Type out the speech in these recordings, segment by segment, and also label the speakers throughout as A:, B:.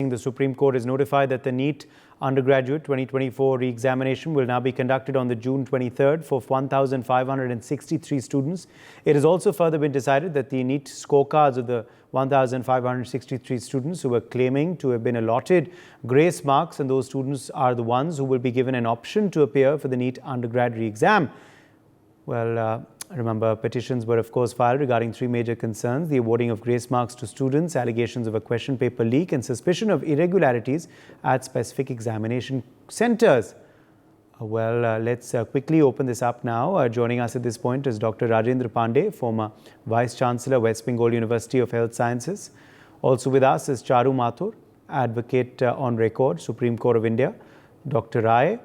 A: the Supreme Court has notified that the NEET undergraduate 2024 re-examination will now be conducted on the June 23rd for 1,563 students. It has also further been decided that the NEET scorecards of the 1,563 students who were claiming to have been allotted grace marks, and those students are the ones who will be given an option to appear for the NEET undergrad re-exam. Well, remember, petitions were of course filed regarding three major concerns: the awarding of grace marks to students, allegations of a question paper leak, and suspicion of irregularities at specific examination centres. Let's quickly open this up now. Joining us at this point is Dr. Rajendra Pandey, former Vice Chancellor, West Bengal University of Health Sciences. Also with us is Charu Mathur, advocate on record, Supreme Court of India. Dr. Rai,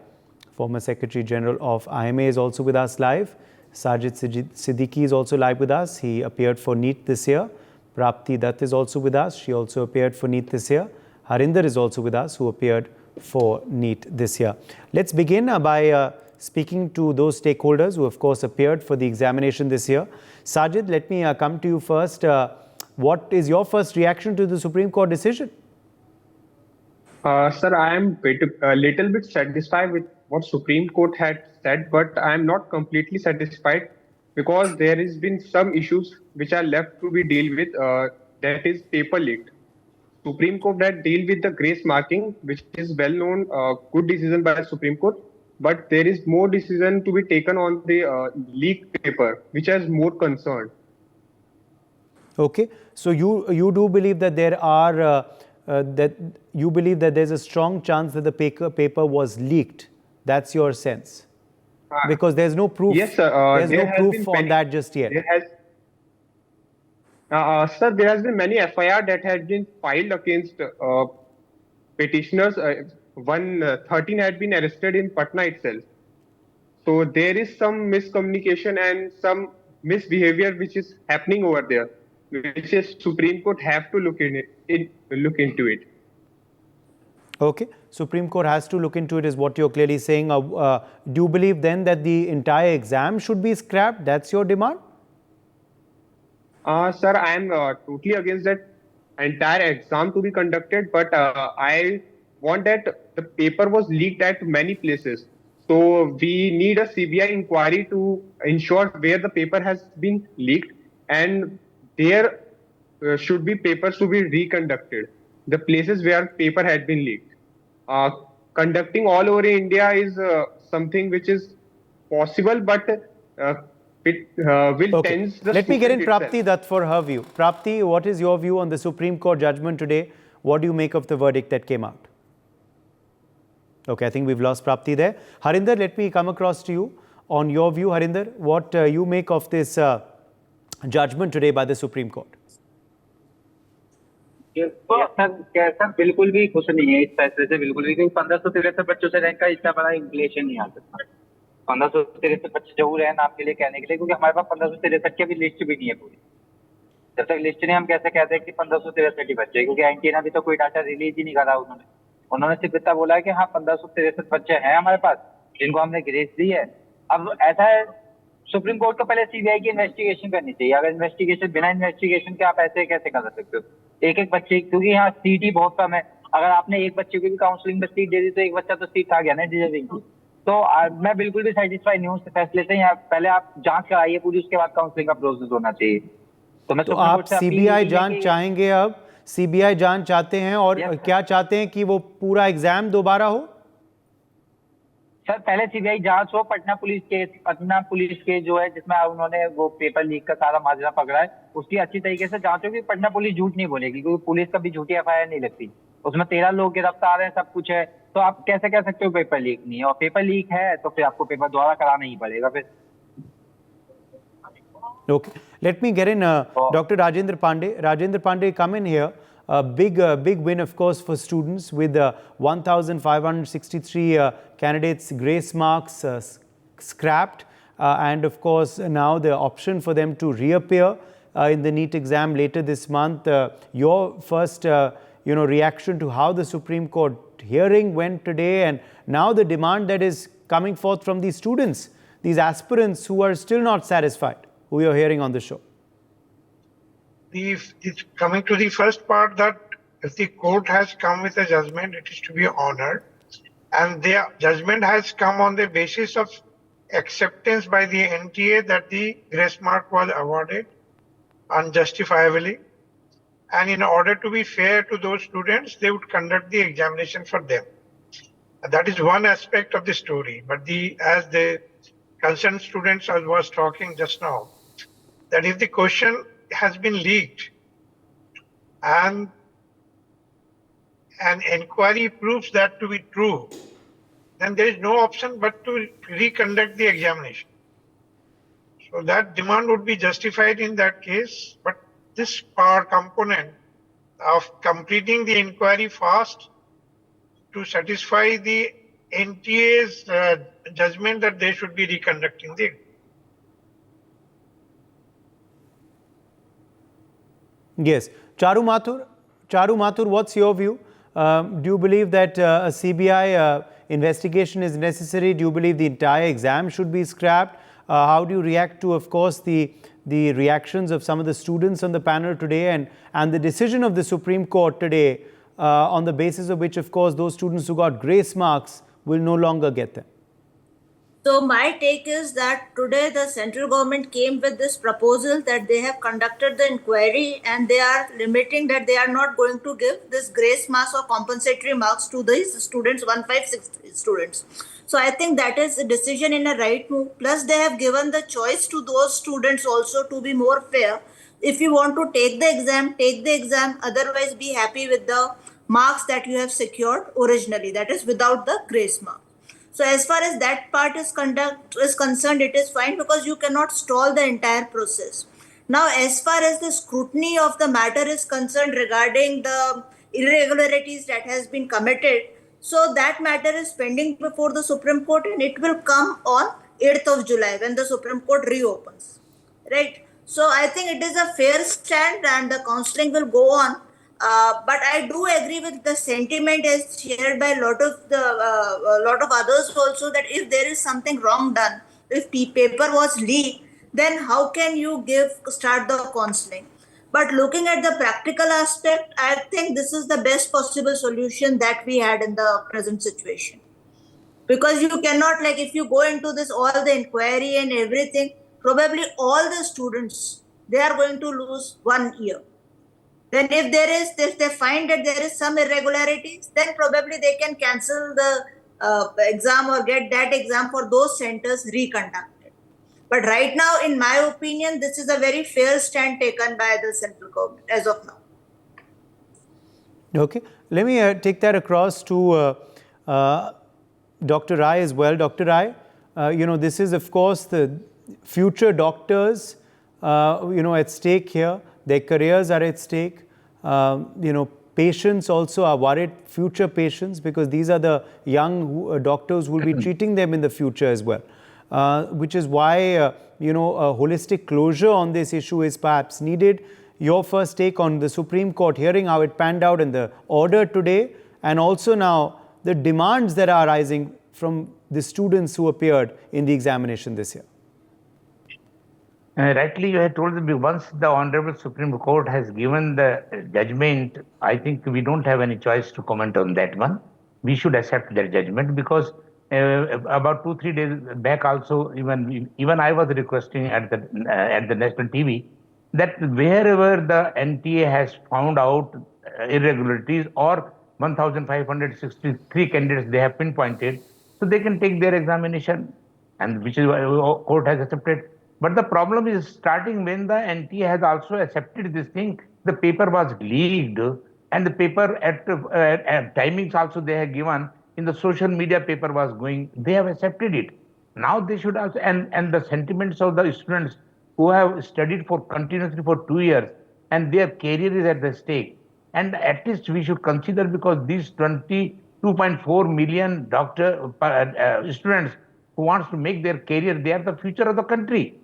A: former Secretary General of IMA, is also with us live. Sajid Siddiqui is also live with us. He appeared for NEET this year. Prapti Dutt is also with us. She also appeared for NEET this year. Harinder is also with us, who appeared for NEET this year. Let's begin by speaking to those stakeholders who of course appeared for the examination this year. Sajid, let me come to you first. What is your first reaction to the Supreme Court decision?
B: Sir, I am a little bit satisfied with what Supreme Court had said, but I am not completely satisfied because there has been some issues which are left to be dealt with. That is paper leaked. Supreme Court had dealt with the grace marking, which is well known, good decision by the Supreme Court. But there is more decision to be taken on the leaked paper, which has more concern.
A: Okay, so you do believe that there are you believe that there's a strong chance that the paper was leaked. That's your sense, because there's no proof.
B: Yes, sir.
A: There's no proof on that just yet.
B: Sir, there has been many FIR that has been filed against petitioners. 13 had been arrested in Patna itself. So there is some miscommunication and some misbehavior which is happening over there, which is Supreme Court have to look into it.
A: Okay, Supreme Court has to look into it, is what you're clearly saying. Do you believe then that the entire exam should be scrapped? That's your demand?
B: Sir, I am totally against that entire exam to be conducted, but I want that the paper was leaked at many places. So we need a CBI inquiry to ensure where the paper has been leaked, and there should be papers to be reconducted. The places where paper had been leaked. Conducting all over India is something which is possible, but it will tense the
A: Let me get in Prapti
B: itself.
A: Dutt for her view. Prapti, what is your view on the Supreme Court judgment today? What do you make of the verdict that came out? Okay, I think we've lost Prapti there. Harinder, let me come across to you. On your view, Harinder, what you make of this judgment today by the Supreme Court?
C: Sir बिल्कुल भी खुश नहीं है इस फैसले से, बिल्कुल भी, क्योंकि 1563 बच्चों से रैंक का इतना बड़ा इंफ्लेशन नहीं आ सकता। 1563 बच्चे जरूर है नाम के लिए कहने के लिए, क्योंकि हमारे पास 1563 की भी लिस्ट भी नहीं है पूरी। जब तक लिस्ट नहीं, हम कैसे कहते हैं कि 1563 ही बच्चे, क्योंकि एनटीए ने अभी तो कोई डाटा रिलीज ही नहीं करा। उन्होंने सिर्फ इतना बोला है कि हाँ 1563 बच्चे हैं हमारे पास जिनको हमने ग्रेस दी है। अब ऐसा है, सुप्रीम कोर्ट को पहले सीबीआई की इन्वेस्टिगेशन करनी चाहिए। अगर इन्वेस्टिगेशन, बिना इन्वेस्टिगेशन के आप ऐसे कैसे कर सकते हो एक बच्चे, क्योंकि यहाँ सीट ही बहुत कम है। अगर आपने एक बच्चे को भी काउंसलिंग में सीट दे दी तो एक बच्चा तो सीट आ गया ना डिजर्विंग की। तो मैं बिल्कुल भी सेटिस्फाई नहीं हूँ उस फैसले से। यहाँ पहले आप जांच कराइए पूरी, उसके बाद काउंसलिंग का प्रोसेस होना चाहिए।
A: तो आप सीबीआई जांच चाहेंगे? अब सीबीआई जांच चाहते हैं, और क्या चाहते हैं कि वो पूरा एग्जाम दोबारा हो?
C: सर पहले सीबीआई जांच हो। पटना पुलिस के जो है जिसमें उन्होंने वो पेपर लीक का सारा माजरा पकड़ा है, उसकी अच्छी तरीके से जांच हो कि पटना पुलिस झूठ नहीं बोलेगी, क्योंकि पुलिस कभी झूठी एफआईआर नहीं लगती। उसमें 13 लोग गिरफ्तार हैं, सब कुछ है। तो आप कैसे कह सकते हो पेपर लीक नहीं है? और पेपर लीक है तो फिर आपको पेपर दोबारा कराना ही पड़ेगा फिर।
A: Okay, let me get in Dr. Rajendra Pandey. Rajendra Pandey, come in here. A big win, of course, for students with 1,563 candidates' grace marks scrapped, and of course now the option for them to reappear in the NEET exam later this month. Your first, reaction to how the Supreme Court hearing went today, and now the demand that is coming forth from these students, these aspirants who are still not satisfied, who you're hearing on the show.
D: Coming to the first part, that If the court has come with a judgment, it is to be honored. And the judgment has come on the basis of acceptance by the NTA that the grace mark was awarded unjustifiably. And in order to be fair to those students, they would conduct the examination for them. And that is one aspect of the story. But as the concerned students I was talking just now, that if the question has been leaked and an inquiry proves that to be true, then there is no option but to reconduct the examination. So that demand would be justified in that case, but this power component of completing the inquiry fast to satisfy the NTA's judgment that they should be reconducting the.
A: Yes. Charu Mathur, what's your view? Do you believe that a CBI investigation is necessary? Do you believe the entire exam should be scrapped? How do you react to, of course, the reactions of some of the students on the panel today and the decision of the Supreme Court today on the basis of which, of course, those students who got grace marks will no longer get them?
E: So my take is that today the central government came with this proposal that they have conducted the inquiry and they are limiting that they are not going to give this grace marks or compensatory marks to these students, 1563 students. So I think that is a decision in a right move. Plus they have given the choice to those students also to be more fair. If you want to take the exam, take the exam. Otherwise be happy with the marks that you have secured originally, that is without the grace mark. So as far as that part is concerned, it is fine because you cannot stall the entire process. Now, as far as the scrutiny of the matter is concerned regarding the irregularities that has been committed, so that matter is pending before the Supreme Court and it will come on 8th of July when the Supreme Court reopens, right? So I think it is a fair stand and the counselling will go on. But I do agree with the sentiment as shared by a lot of others also, that if there is something wrong done, if paper was leaked, then how can you start the counselling? But looking at the practical aspect, I think this is the best possible solution that we had in the present situation. Because you cannot, like, if you go into this, all the inquiry and everything, probably all the students, they are going to lose 1 year. Then if they find that there is some irregularities, then probably they can cancel the exam or get that exam for those centers reconducted. But right now, in my opinion, this is a very fair stand taken by the central government as of now.
A: Okay. Let me take that across to Dr. Rai as well. Dr. Rai, this is, of course, the future doctors, at stake here. Their careers are at stake. Patients also are worried, future patients, because these are the young doctors who will be treating them in the future as well. Which is why, a holistic closure on this issue is perhaps needed. Your first take on the Supreme Court hearing, how it panned out in the order today, and also now the demands that are arising from the students who appeared in the examination this year.
F: Rightly, you had told that once the Honorable Supreme Court has given the judgment, I think we don't have any choice to comment on that one. We should accept their judgment because about 2-3 days back also, even I was requesting at the national TV that wherever the NTA has found out irregularities or 1,563 candidates they have pinpointed, so they can take their examination, and which is why court has accepted. But the problem is starting when the NTA has also accepted this thing, the paper was leaked and the paper at timings also they have given in the social media paper was going, they have accepted it. Now they should also, and the sentiments of the students who have studied for continuously for 2 years and their career is at the stake. And at least we should consider, because these 22.4 million students who wants to make their career, they are the future of the country.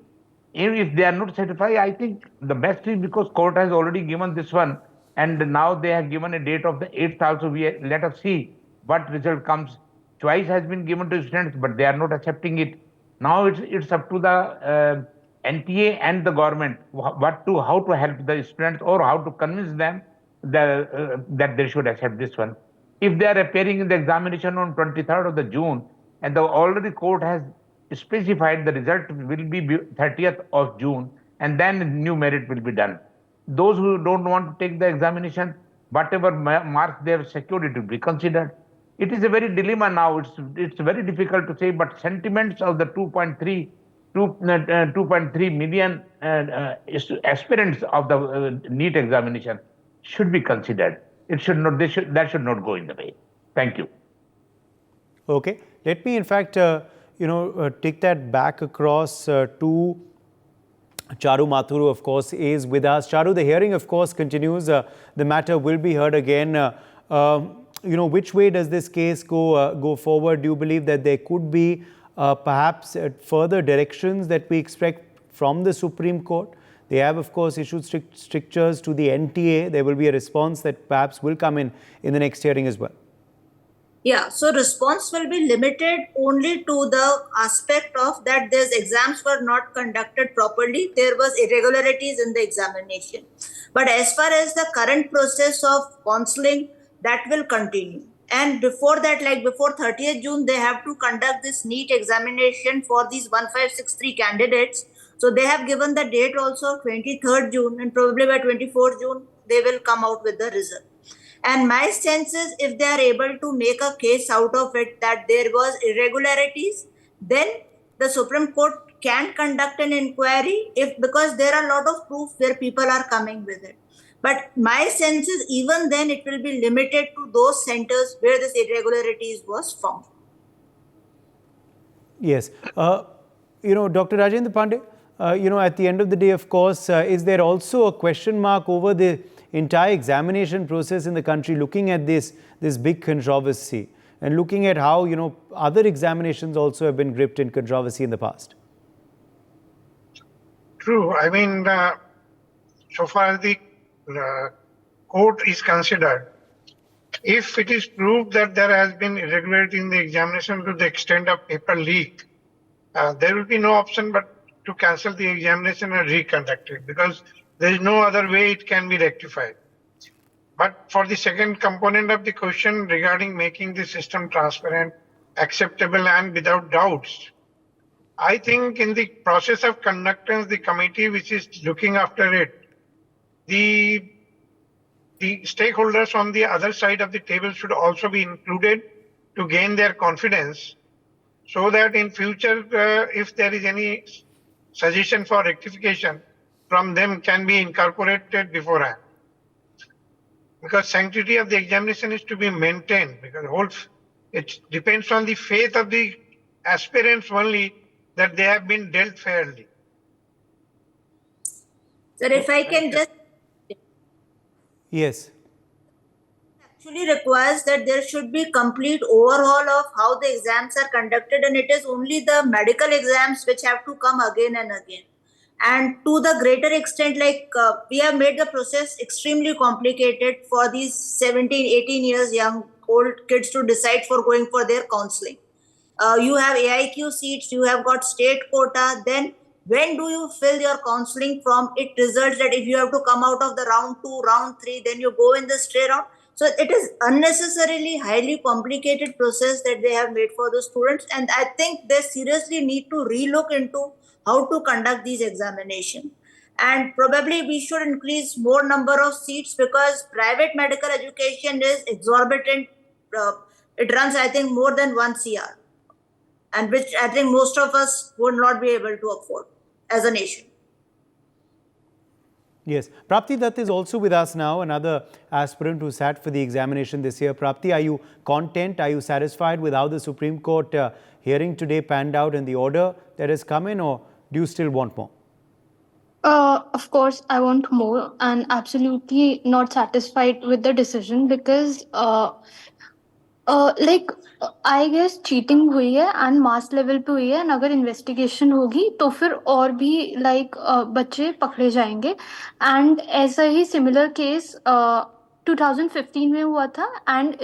F: If they are not satisfied, I think the best is, because court has already given this one, and now they have given a date of the 8th also. Let us see what result comes. Choice has been given to students, but they are not accepting it. Now it's up to the NTA and the government how to help the students or how to convince them that they should accept this one. If they are appearing in the examination on 23rd of the June, and the already court has specified the result will be 30th of June, and then new merit will be done. Those who don't want to take the examination, whatever marks they have secured, it will be considered. It is a very dilemma now. It's very difficult to say, but sentiments of the 2.3 million aspirants of the NEET examination should be considered. It should not. That should not go in the way. Thank you.
A: Okay. Let me, in fact, take that back across to Charu Mathuru, of course, is with us. Charu, the hearing, of course, continues. The matter will be heard again. Which way does this case go forward? Do you believe that there could be perhaps further directions that we expect from the Supreme Court? They have, of course, issued strictures to the NTA. There will be a response that perhaps will come in the next hearing as well.
E: Yeah, so response will be limited only to the aspect of that these exams were not conducted properly. There was irregularities in the examination. But as far as the current process of counseling, that will continue. And before that, like before 30th June, they have to conduct this NEET examination for these 1563 candidates. So they have given the date also 23rd June, and probably by 24th June, they will come out with the result. And my sense is if they are able to make a case out of it that there was irregularities, then the Supreme Court can conduct an inquiry because there are a lot of proof where people are coming with it. But my sense is even then it will be limited to those centers where this irregularities was found.
A: Yes. Dr. Rajendra Pandey, at the end of the day, of course, is there also a question mark over the entire examination process in the country, looking at this big controversy and looking at how, other examinations also have been gripped in controversy in the past?
D: True. I mean, so far as the court is considered, if it is proved that there has been irregularity in the examination to the extent of paper leak, there will be no option but to cancel the examination and reconduct it, because there is no other way it can be rectified. But for the second component of the question regarding making the system transparent, acceptable and without doubts, I think in the process of conductance, the committee which is looking after it, the stakeholders on the other side of the table should also be included to gain their confidence, so that in future, if there is any suggestion for rectification from them can be incorporated beforehand. Because sanctity of the examination is to be maintained, because it depends on the faith of the aspirants only that they have been dealt fairly.
E: Sir, if I can just...
A: Yes.
E: Actually requires that there should be complete overhaul of how the exams are conducted, and it is only the medical exams which have to come again and again. And to the greater extent, we have made the process extremely complicated for these 17, 18 years young old kids to decide for going for their counseling. You have AIQ seats, you have got state quota, then when do you fill your counseling from? It results that if you have to come out of the round 2, round 3, then you go in the straight round. So it is unnecessarily highly complicated process that they have made for the students. And I think they seriously need to relook into how to conduct these examinations. And probably we should increase more number of seats, because private medical education is exorbitant. It runs, I think, more than 1 CR. And which I think most of us would not be able to afford as a nation.
A: Yes. Prapti Dutt is also with us now, another aspirant who sat for the examination this year. Prapti, are you content? Are you satisfied with how the Supreme Court hearing today panned out and the order that has come in, or do you still want more?
G: Of course, I want more, and absolutely not satisfied with the decision, because I guess cheating हुई है and mass level पे हुई है, and अगर investigation होगी तो फिर और भी बच्चे पकड़े जाएंगे. एंड ऐसा ही सिमिलर केस 2015 में हुआ था एंड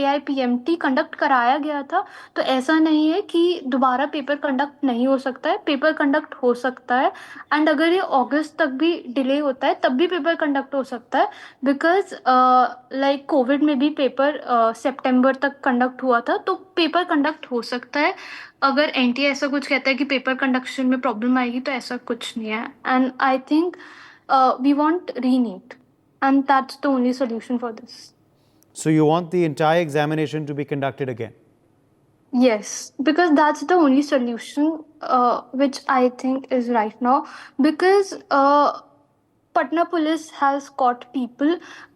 G: AIPMT कंडक्ट कराया गया था, तो ऐसा नहीं है कि दोबारा पेपर कंडक्ट नहीं हो सकता है, पेपर कंडक्ट हो सकता है। एंड अगर ये अगस्त तक भी डिले होता है तब भी पेपर कंडक्ट हो सकता है, बिकॉज लाइक कोविड में भी पेपर सितंबर तक कंडक्ट हुआ था, तो पेपर कंडक्ट हो सकता है। अगर NTA ऐसा कुछ कहता है कि पेपर कंडक्शन में प्रॉब्लम आएगी, तो ऐसा कुछ नहीं है। And I think we want Re-NEET, and that's the only solution for this.
A: So you want the entire examination to be conducted again?
G: Yes, because that's the only solution which I think is right now. Because Patna police has caught people,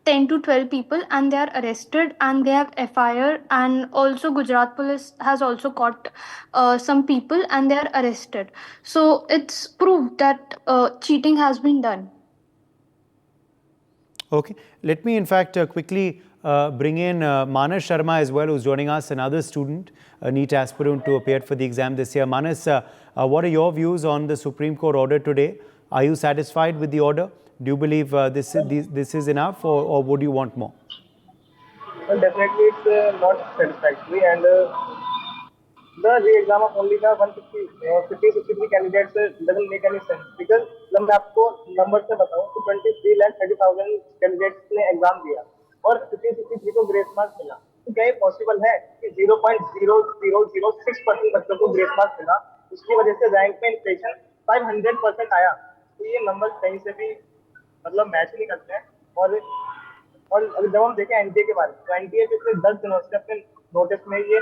G: 10 to 12 people, and they are arrested and they have FIR. And also Gujarat police has also caught some people and they are arrested. So it's proved that cheating has been done.
A: Okay. Let me, in fact, quickly bring in Manas Sharma as well, who's joining us, another student, a NEET aspirant who appeared for the exam this year. Manas, what are your views on the Supreme Court order today? Are you satisfied with the order? Do you believe this is enough, or would you want more?
H: Well, definitely it's not satisfactory, and the re-exam of only the 63 candidates doesn't make any sense, because जब मैं आपको number से बताऊं तो 23,30,000 candidates ने exam दिया और 53 को ग्रेस मार्क्स मिला। तो क्या ये पॉसिबल है कि 0.0006% बच्चों को ग्रेस मार्क्स मिला, उसकी वजह से रैंक में इन्फ्लेशन 500% आया? तो ये नंबर कहीं से भी मतलब मैच नहीं करते हैं। और अगर जब हम देखें NTA के बारे में, तो NTA पिछले 10 दिनों से अपने नोटिस में ये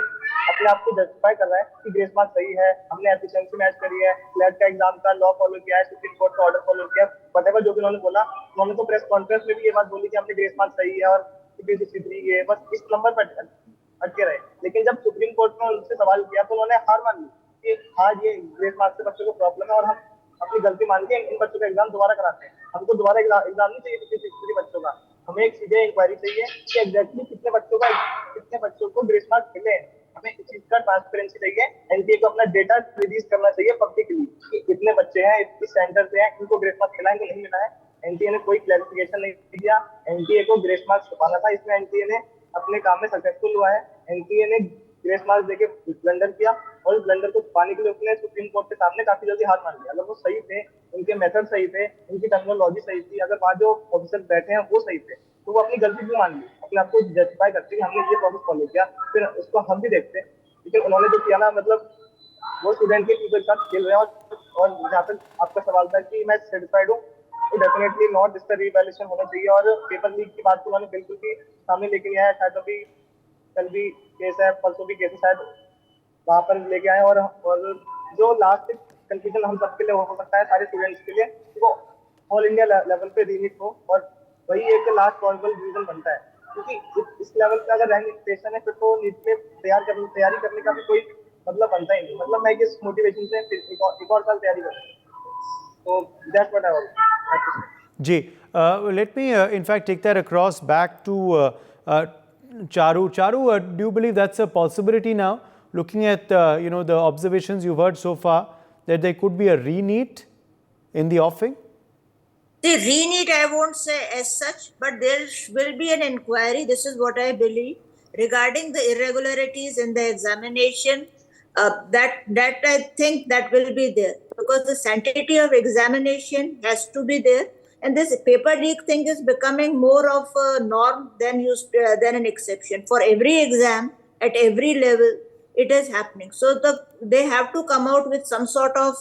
H: अपने आप को जस्टिफाई कर रहा है कि ग्रेस मार्क्स सही है, हमने एफिशिएंसी मैच करी है, क्लैट का एग्जाम का लॉ फॉलो किया है, सुप्रीम कोर्ट का ऑर्डर फॉलो किया, वटेवर जो भी उन्होंने बोला, उन्होंने तो प्रेस कॉन्फ्रेंस में भी ये बात बोली कि हमने ग्रेस मार्क्स सही है और 63 ये बस इस नंबर पर अटके रहे। लेकिन जब सुप्रीम कोर्ट ने उनसे सवाल किया तो उन्होंने हार मान ली कि हाँ ये ग्रेस मार्क्स से बच्चों को प्रॉब्लम है और हम अपनी गलती मान के इन बच्चों का एग्जाम दोबारा कराते हैं। हमको दोबारा एग्जाम नहीं चाहिए 53 बच्चों का, हमें एक सीधे इंक्वायरी चाहिए कि एग्जैक्टली कितने बच्चों को ग्रेस मार्क्स मिले हैं। हमें इस चीज का ट्रांसपेरेंसी चाहिए, NTA को अपना डेटा रिलीज करना चाहिए पब्लिकली कि कितने बच्चे हैं इस सेंटर पे हैं, इनको ग्रेस मार्क्स मिला है इनको नहीं मिला है। NTA ने कोई क्लैरिफिकेशन नहीं दिया, NTA को ग्रेस मार्क्स छुपाना था, इसमें NTA ने अपने काम में सक्सेसफुल हुआ है। NTA ने ग्रेस मार्क्स देके ब्लंडर किया और इस ब्लंडर को छुपाने के लिए उसने सुप्रीम कोर्ट के सामने काफी जल्दी हार मान लिया। अगर वो सही थे, उनके मेथड सही थे, उनकी टेक्नोलॉजी सही थी, अगर वहाँ जो ऑफिसर बैठे हैं वो सही थे, तो वो अपनी गलती क्यों मान ली, अपने आप को जस्टिफाई करते कि हमने ये प्रोसेस फॉलो किया, फिर उसको हम भी देखते। लेकिन उन्होंने जो किया ना, मतलब वो स्टूडेंट के फ्यूचर के साथ खेल रहे हैं। और जहाँ तक आपका सवाल था कि मैं सेटिस्फाइड हूँ, तो डेफिनेटली नॉट, इसका रीवैल्यूएशन होना चाहिए। और पेपर लीक की बात तो उन्होंने बिल्कुल भी सामने लेके नहीं आया। शायद अभी कल भी केस है, परसों भी केस है, शायद वहाँ पर लेके आए। और जो लास्ट कंफ्यूजन हम सबके लिए हो सकता है, सारे स्टूडेंट्स के लिए, वो ऑल इंडिया लेवल पे रीनीट हो और वही एक लास्ट पॉसिबल रीजन बनता है। क्योंकि इस लेवल का अगर रैंक स्टेशन है, फिर तो नीट में तैयारी करने का भी कोई मतलब बनता ही नहीं। मतलब मैं किस मोटिवेशन से एक और साल तैयारी करूँ, तो दैट्स व्हाट आई वांट।
A: जी, let me in fact take that across back to Charu. Charu, do you believe that's a possibility now, looking at the observations you've heard so far, that there could be a re-NEET in the offing?
E: The re-NEET I won't say as such, but there will be an inquiry, this is what I believe, regarding the irregularities in the examination. That I think that will be there, because the sanctity of examination has to be there, and this paper leak thing is becoming more of a norm than an exception. For every exam at every level it is happening, so they have to come out with some sort of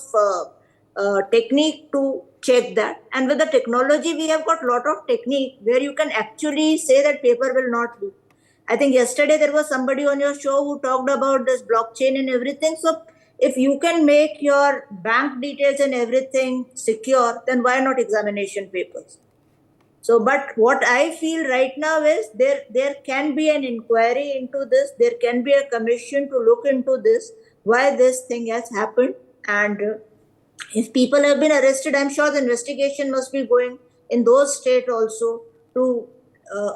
E: technique to check that. And with the technology, we have got lot of technique where you can actually say that paper will not leak. I think yesterday there was somebody on your show who talked about this blockchain and everything. So if you can make your bank details and everything secure, then why not examination papers? So, but what I feel right now is there can be an inquiry into this. There can be a commission to look into this, why this thing has happened. And if people have been arrested, I'm sure the investigation must be going in those states also to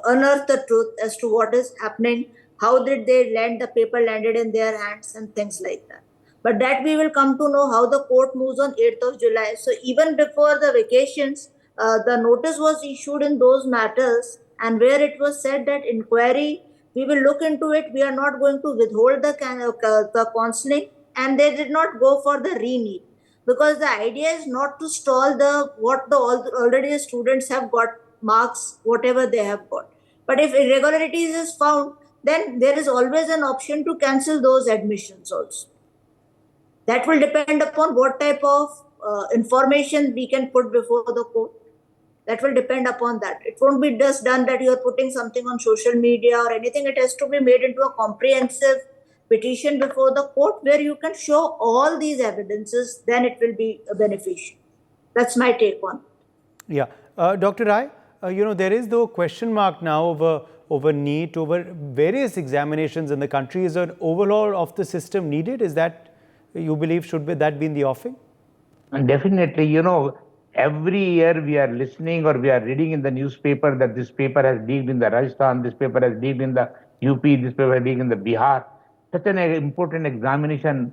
E: unearth the truth as to what is happening, how did they land, the paper landed in their hands and things like that. But that we will come to know how the court moves on 8th of July. So even before the vacations, the notice was issued in those matters and where it was said that inquiry, we will look into it, we are not going to withhold the counseling, and they did not go for the Re-NEET, because the idea is not to stall already the students have got marks, whatever they have got. But if irregularities is found, then there is always an option to cancel those admissions also. That will depend upon what type of information we can put before the court. That will depend upon that. It won't be just done that you are putting something on social media or anything. It has to be made into a comprehensive petition before the court where you can show all these evidences, then it will be beneficial. That's my take on it.
A: Yeah. Dr. Rai, there is though question mark now over NEET, over various examinations in the country. Is an overhaul of the system needed? Is that, you believe, should be that be in the offing?
F: And definitely, every year we are listening or we are reading in the newspaper that this paper has leaked in the Rajasthan, this paper has leaked in the UP, this paper has leaked in the Bihar. Such an important examination,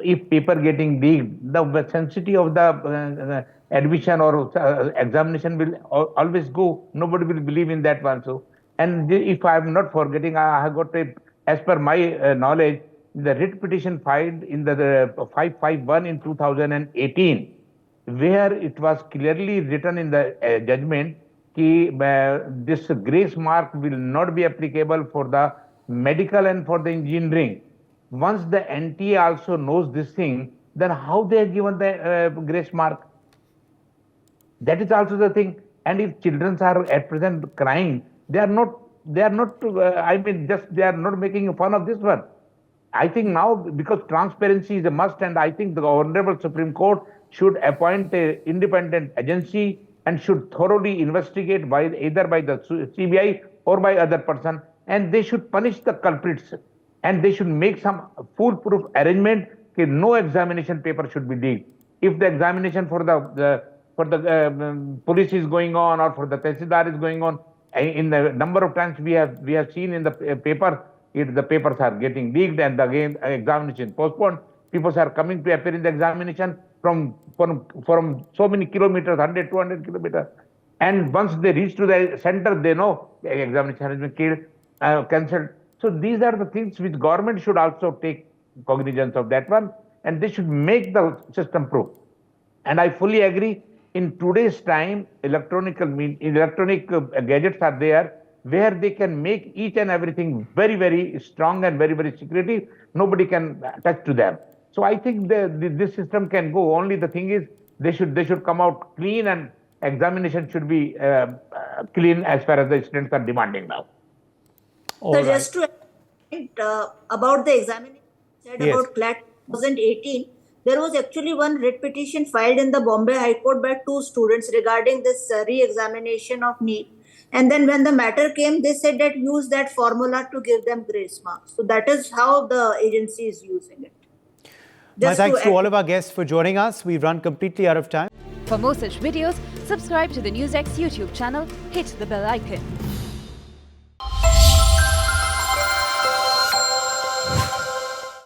F: if paper getting leaked, the sensitivity of the admission or examination will always go. Nobody will believe in that one. So, and if I am not forgetting, I have got as per my knowledge, the writ petition filed in the 551 in 2018, where it was clearly written in the judgment that this grace mark will not be applicable for the medical and for the engineering. Once the NTA also knows this thing, then how they are given the grace mark? That is also the thing. And if children are at present crying, they are not they are not making fun of this one. I think now, because transparency is a must, and I think the Honorable Supreme Court should appoint an independent agency and should thoroughly investigate either by the CBI or by other person, and they should punish the culprits, and they should make some foolproof arrangement that no examination paper should be leaked. If the examination for the police is going on or for the tehsildar is going on, in the number of times we have seen in the paper, the papers are getting leaked and again examination postponed. People are coming to appear in the examination from so many kilometers, 100, 200 kilometers. And once they reach to the center, they know the examination has been cancelled. So these are the things which government should also take cognizance of that one, and they should make the system proof. And I fully agree, in today's time, electronic gadgets are there, where they can make each and everything very, very strong and very, very secretive. Nobody can touch to them. So I think this system can go. Only the thing is, they should come out clean, and examination should be clean as far as the students are demanding now.
E: So just to about the examination said about CLAT 2018, there was actually one writ petition filed in the Bombay High Court by 2 students regarding this re-examination of NEET. And then when the matter came, they said that use that formula to give them grace marks. So that is how the agency is using it.
A: My thanks to all of our guests for joining us. We've run completely out of time.
I: For more such videos, subscribe to the NewsX YouTube channel, hit the bell icon.